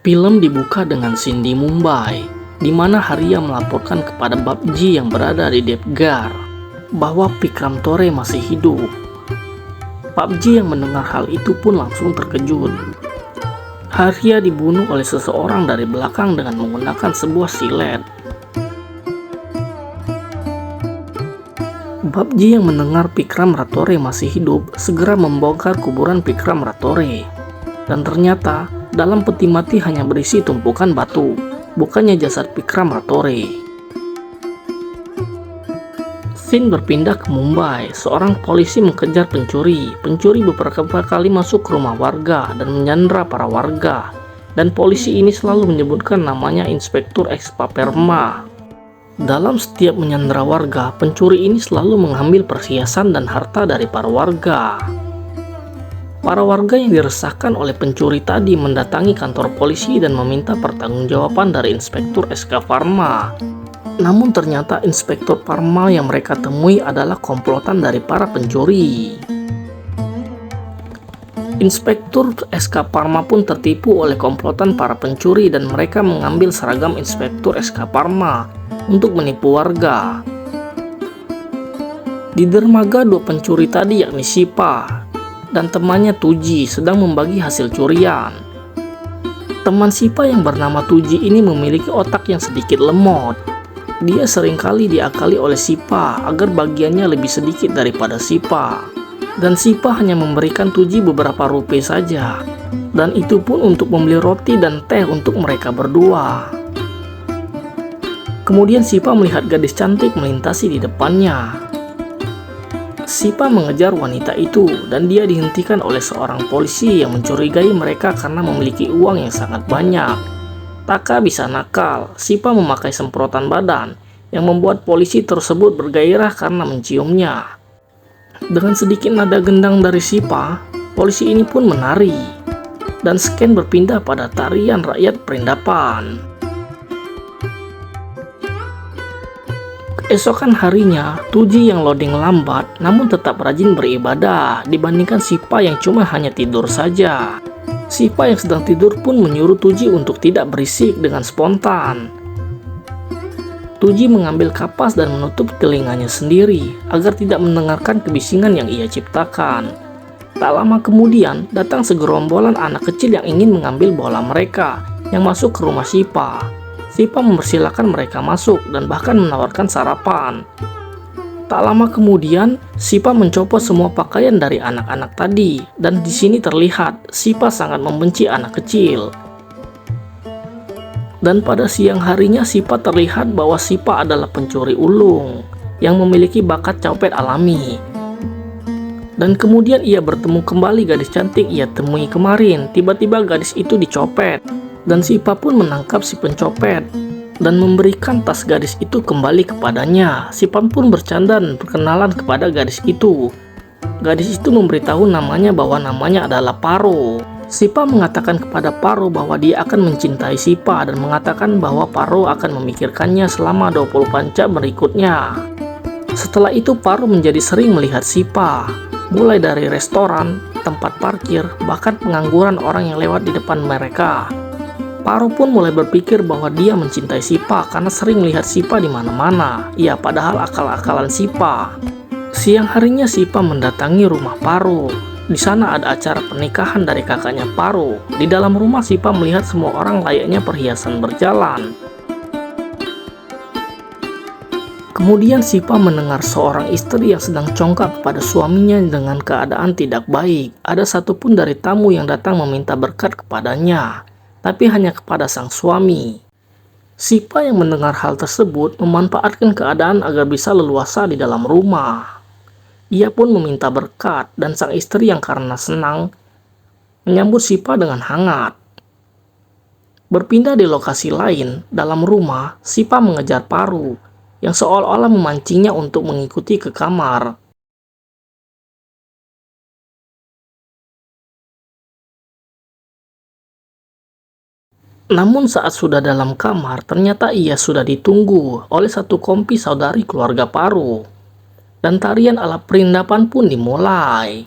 Film dibuka dengan scene di Mumbai, di mana Haria melaporkan kepada Babji yang berada di Devgar bahwa Vikram Tore masih hidup. Babji yang mendengar hal itu pun langsung terkejut. Haria dibunuh oleh seseorang dari belakang dengan menggunakan sebuah silet. Babji yang mendengar Vikram Ratore masih hidup segera membongkar kuburan Vikram Ratore. Dan ternyata dalam peti mati hanya berisi tumpukan batu, bukannya jasad Vikram Ratore. Scene berpindah ke Mumbai. Seorang polisi mengejar pencuri. Pencuri beberapa kali masuk ke rumah warga dan menyandra para warga. Dan polisi ini selalu menyebutkan namanya Inspektur X Paperma. Dalam setiap menyandra warga, pencuri ini selalu mengambil perhiasan dan harta dari para warga. Para warga yang diresahkan oleh pencuri tadi mendatangi kantor polisi dan meminta pertanggungjawaban dari Inspektur SK Parma. Namun ternyata Inspektur Parma yang mereka temui adalah komplotan dari para pencuri. Inspektur SK Parma pun tertipu oleh komplotan para pencuri dan mereka mengambil seragam Inspektur SK Parma untuk menipu warga. Di dermaga dua pencuri tadi yakni Sipa dan temannya Tuji sedang membagi hasil curian. Teman Sipa yang bernama Tuji ini memiliki otak yang sedikit lemot. Dia seringkali diakali oleh Sipa agar bagiannya lebih sedikit daripada Sipa. Dan Sipa hanya memberikan Tuji beberapa rupiah saja. Dan itu pun untuk membeli roti dan teh untuk mereka berdua. Kemudian Sipa melihat gadis cantik melintasi di depannya. Sipa mengejar wanita itu dan dia dihentikan oleh seorang polisi yang mencurigai mereka karena memiliki uang yang sangat banyak. Tak bisa nakal, Sipa memakai semprotan badan yang membuat polisi tersebut bergairah karena menciumnya. Dengan sedikit nada gendang dari Sipa, polisi ini pun menari. Dan scan berpindah pada tarian rakyat perindapan. Keesokan harinya, Tuji yang loading lambat namun tetap rajin beribadah dibandingkan Sipa yang cuma hanya tidur saja. Sipa yang sedang tidur pun menyuruh Tuji untuk tidak berisik dengan spontan. Tuji mengambil kapas dan menutup telinganya sendiri agar tidak mendengarkan kebisingan yang ia ciptakan. Tak lama kemudian, datang segerombolan anak kecil yang ingin mengambil bola mereka yang masuk ke rumah Sipa. Sipa mempersilahkan mereka masuk dan bahkan menawarkan sarapan. Tak lama kemudian, Sipa mencopot semua pakaian dari anak-anak tadi dan di sini terlihat Sipa sangat membenci anak kecil. Dan pada siang harinya Sipa terlihat bahwa Sipa adalah pencuri ulung yang memiliki bakat copet alami. Dan kemudian ia bertemu kembali gadis cantik ia temui kemarin. Tiba-tiba gadis itu dicopet. Dan Sipa pun menangkap si pencopet dan memberikan tas gadis itu kembali kepadanya. Sipa pun bercanda dan perkenalan kepada gadis itu. Gadis itu memberitahu namanya bahwa namanya adalah Paro. Sipa mengatakan kepada Paro bahwa dia akan mencintai Sipa dan mengatakan bahwa Paro akan memikirkannya selama 24 jam berikutnya. Setelah itu Paro menjadi sering melihat Sipa, mulai dari restoran, tempat parkir, bahkan pengangguran orang yang lewat di depan mereka. Paro pun mulai berpikir bahwa dia mencintai Sipa karena sering melihat Sipa di mana-mana. Ya, padahal akal-akalan Sipa. Siang harinya Sipa mendatangi rumah Paro. Di sana ada acara pernikahan dari kakaknya Paro. Di dalam rumah Sipa melihat semua orang layaknya perhiasan berjalan. Kemudian Sipa mendengar seorang istri yang sedang congkak kepada suaminya dengan keadaan tidak baik. Ada satupun dari tamu yang datang meminta berkat kepadanya, tapi hanya kepada sang suami. Sipa yang mendengar hal tersebut memanfaatkan keadaan agar bisa leluasa di dalam rumah. Ia pun meminta berkat dan sang istri yang karena senang menyambut Sipa dengan hangat. Berpindah di lokasi lain, dalam rumah, Sipa mengejar Paro yang seolah-olah memancingnya untuk mengikuti ke kamar. Namun saat sudah dalam kamar, ternyata ia sudah ditunggu oleh satu kompi saudari keluarga Paro. Dan tarian ala perindapan pun dimulai.